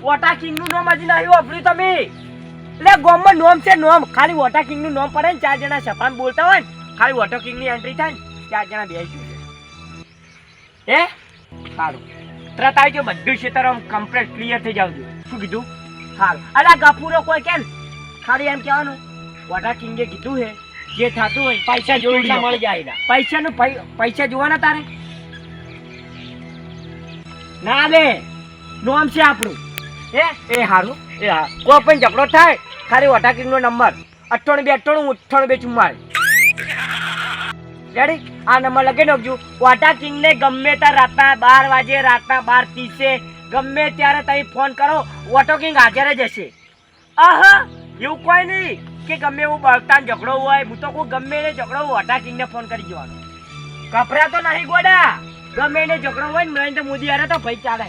વોટા king નું નામ હજી નહીં વાપર્યું તમે. એટલે ગોમમાં નોમ છે નોમ. ખાલી વોટા કિંગ નું નામ પડે ને 4 જણા સપાન બોલતા હોય ને ખાલી વોટા કિંગ ની એન્ટ્રી થાય ને 4 જણા બેસી છે. હે સારું તરત આવજો બધું ક્ષેત્ર આમ કમ્પ્લીટ ક્લિયર થઈ જાવ. શું કીધું? હાલ અલા ગફુરો કોઈ કેમ ખાલી એમ કહેવાનું વોટા કિંગે કીધું હે જે થતું હોય પૈસા જોઈ મળી જાય. પૈસાનું પૈસા જોવાના તારે ના લે નોમ છે આપણું. એ હારું એ હા કોઈ પણ ઝઘડો થાય ખાલી વોટા કિંગ નો નંબર 98 રેડી. આ નંબર લખી નાખજો. વોટા કિંગ ને ગમે ત્યાં રાતના 12 વાગે રાતના 12:30 ગમે ત્યારે તમે ફોન કરો વોટા કિંગ હાજર જ હશે. એવું કોઈ નહીં કે ગમે એવું બળતાન ઝઘડો હોય. હું તો કોઈ ગમે એને ઝઘડો વોટા કિંગ ને ફોન કરી જવાનો. કપરા તો નહીં ગોડા. ગમે એને ઝઘડો હોય ને નરેન્દ્ર મોદી હારે તો ભાઈ ચાલે.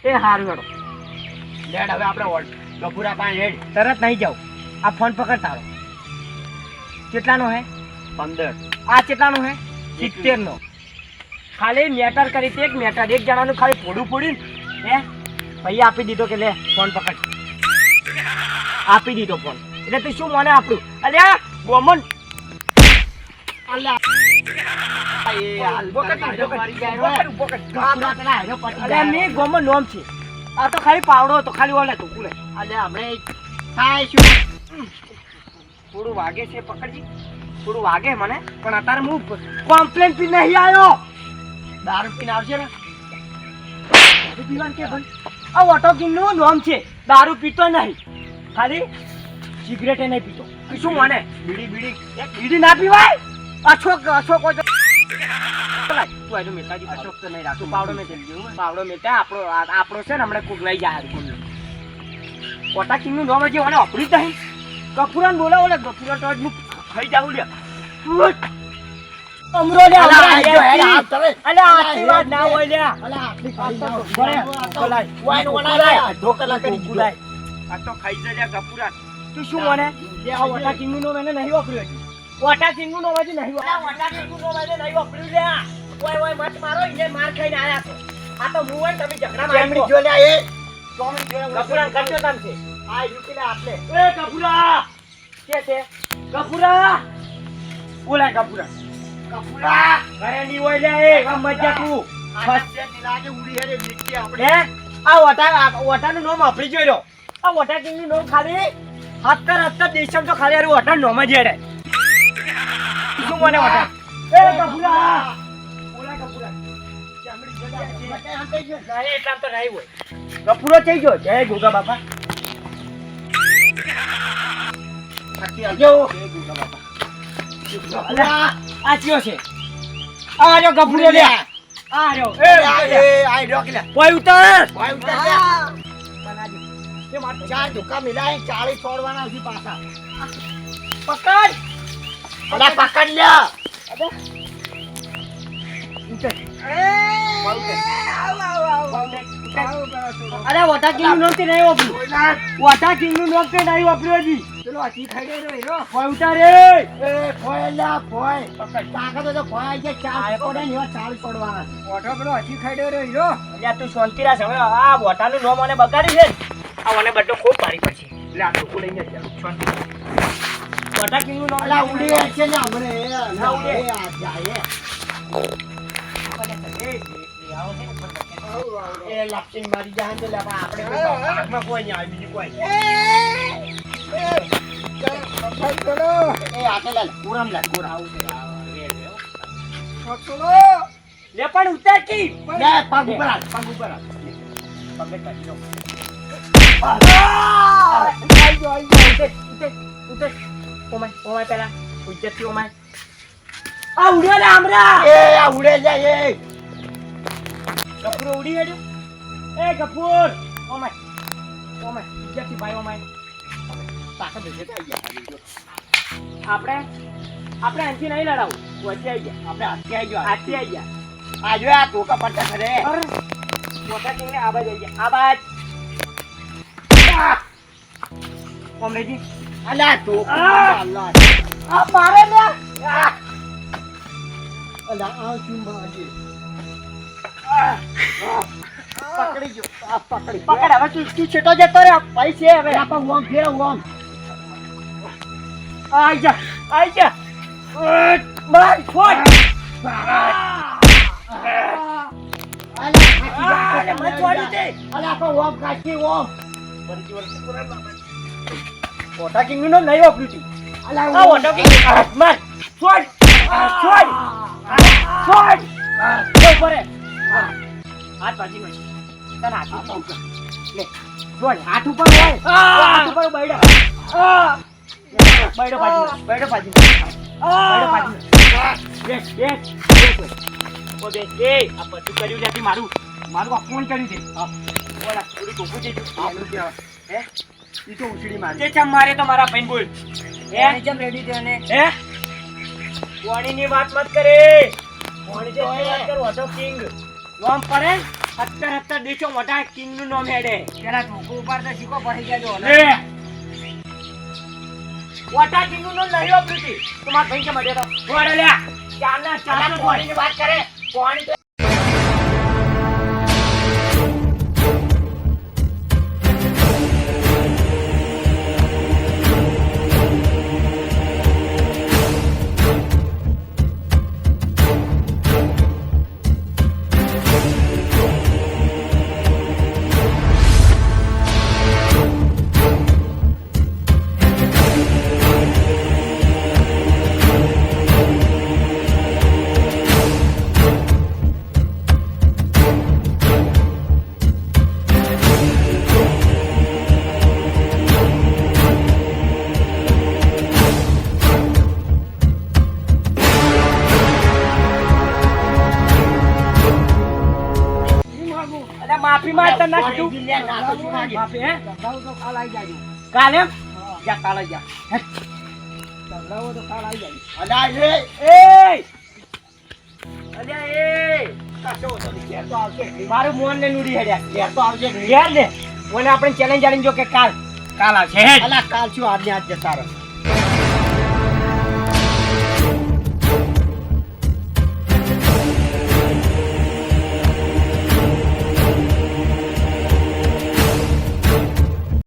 એ હારું હેડો લેડ. હવે આપણે ગફુરા પાસે હેડ તરત નહીં જાવ. આ ફોન પકડ તારો. કેટલાનો હે? 15. આ કેટલાનો હે? 70 નો. ખાલી મેટર કરી તે એક મેટર એક જણાનું ખાલી ફોડું ફોડીને ભાઈ આપી દીધો કે લે ફોન પકડ. આપી દીધો ફોન. એટલે તું શું મને આપણું અલ્યા ગોમન નોમ છે. આ તો ખાલી પાવડો હતો ખાલી ઓલે તું કુલે હમણે થાય શું થોડું વાગે છે. પકડજી થોડું વાગે મને પણ અત્યારે હું કોમ્પ્લેન પી નહીં આવ્યો. દારૂ પીને આવશે ને દારૂ પીવાનું કે ભાઈ આ વોટો કિંગ નું નામ છે. દારૂ પીતો નહીં ખાલી સિગરેટ નહીં પીતો. શું મને બીડી ના પીવાય? અશોક કોઈ અશોક તો નહીં રાખું. પાવડો મેટા આપણો છે ને હમણાં કોક લઈ જાય. વોટા કિંગ નું નામ હજી મને અપડી જ નહીં. ગફુરાને બોલાવો લે. ગફુરા તો હું ખાઈ જાઉં લે. અમરો લે અલે આશીર્વાદ ના હોય લે. આ તો ખાઈ જાય ગફુરા. તું શું મને આ વોટા કિંગ નું નામ એને નહીં વાપર્યું હજી. વોટા કિંગ નું નામ હજી નહીં વાપર્યું. વોટા કિંગ નું નામ એને નહીં વાપર્યું લે. ઓય મત મારો. ઇને માર ખાઈને આયા છો. આ તો હું હોય તમે ઝઘડા મારી જો લે. એ ગફુરા કરજો તમ છે. આ યુપી ને આપલે. એ ગફુરા કે છે? ગફુરા બોલા. ગફુરા ઘરે ની હોય લે. એ મજા તું લાગે ઉડી હેરે બીકી આપણે. આ વોટાનું નામ આપડી જોઈ. આ વોટા કિંગ નું નામ ખાલી 70 દેશમ તો ખાલી વોટા નામ જ હેડે. શું મને વોટા? એ ગફુરા બોલા. ગફુરા એટલા તો નહીં હોય. ગફુરો થઈ ગયો. જય ગોગા બાપા. આ ચિયો છે? આ જો ગફુરો લે. આ જો આઈ ડોકલા કોઈ ઉતર. ચાર ધોકા મિલાય 40 છોડવાના હજી પાછા. પકડ અલા પકડ લે. અરે વોટા કિંગ નું નામ તે નહીં વાપર્યું. વોટા કિંગ નું નામ તે નહીં વાપર્યું હજી. ચલો હજી ખાઈ ગયો રે. કોઈ ઉતારે એ ફોયલા ફોય પકડ. તાકાત તો ફોય કે 4 પડે ને 40 પડવાના. વોટા પેલો હજી ખાઈ ગયો રે હીરો. અલ્યા તું શાંતિ રાખ. હવે આ વોટાનું નામ મને બગાડી છે. આ મને બડો ખૂબ ભારી પડશે. એટલે આ તો ઉડીને જ શાંતિ. વોટા કિંગ નું નામ અલા ઉડી છે ને હમણે ના ઉડે આ જાય. એ લાપસિંગ મારી જાન તો લેવા આપણે ભાગમાં કોઈ નહીં આવે. બીજું કોઈ એ આટલા પૂરમ લા પૂર આવું છે. લે પણ ઉતાર કી લે પગ ઉપર આ. પગે કાઢી લો. આઈ જો ઉતે ઓમાય પેલા ઉજ્જત થી ઓમાય. આ ઉડે લે આમરા. એ આ ઉડે જાય. એ ગફુર ઉડી ગયો. એ ગફુર ઓમાય ઉજ્જત થી ભાઈ ઓમાય. તાકાત દેજે આપણે અંથી નહીં લડાવું. વચ્ચે આવી ગયા. આપણે હાથે આવી ગયા. આ જો આ ટોકા પડતા ખરે. મોટા કિંગને આ બાજ આવી ગયા. આ બાજ કોમરેજી અલા ટોકા અલ્લાહ આ મારે લે. અલા આ શું માજી પકડી ગયો. આ પકડી ગયો. પકડ હવે તું છેટો જતો રે ભાઈ છે હવે આ પણ ઓમ ફેરવ, ઓમ. આઈ જા માર ફોડ અલે, મને છોડી દે. અલે, આ પણ ઓમ કાઢી, ઓમ. વોટા કિંગ નું નામ નહીં વાપર્યું તું અલે, આ ઓમ. વોટા કિંગ માર છોડ છોડ છોડ ઉપર રે હાથ બાજી નો તને હાથ ઉપર લે છોડ હાથ ઉપર હોય હાથ ઉપર બૈડો બૈડો બાજી બૈડો બાજી બેસ બેસ ઓ બેસ એ આ બધું કર્યું નથી મારું આ ફોન કર્યું છે ઓલા થોડી ટોપું છે હે ઈ તો ઉછળી મારી તે ચમ મારે તો મારા ભાઈ બોલ હે જેમ રેડી છે ને હે કોણીની વાત મત કરે કોણી જે વાત કર વોટો કિંગ નામ પડે 70 દેશો મોટા કિંગ નું નામ હેડે પેલા ટોપુ ઉપર તો શીખો પડી જાજો લે વોટા કિંગ નું નામ નહીં વાપરતી તમાર ભાઈ કે મડે તો વોડે લે ચાલના ચાલ કોણીની વાત કરે કોણી માફી માંગતા ના કીધું માફી હે તો કાલ આવી જાય. કાલે જા કાલે જા સંભળાવો તો કાલ આવી જાય. અલ્યા એ કાશો તો ઘેર તો આવશે મારું મોન ને નુડી હેડ્યા ઘેર તો આવશે ઘેર ને મને આપણે ચેલેન્જ આલીને જો કે કાલ આવશે હેડ અલા, કાલ શું આજને આજ જતા રહો.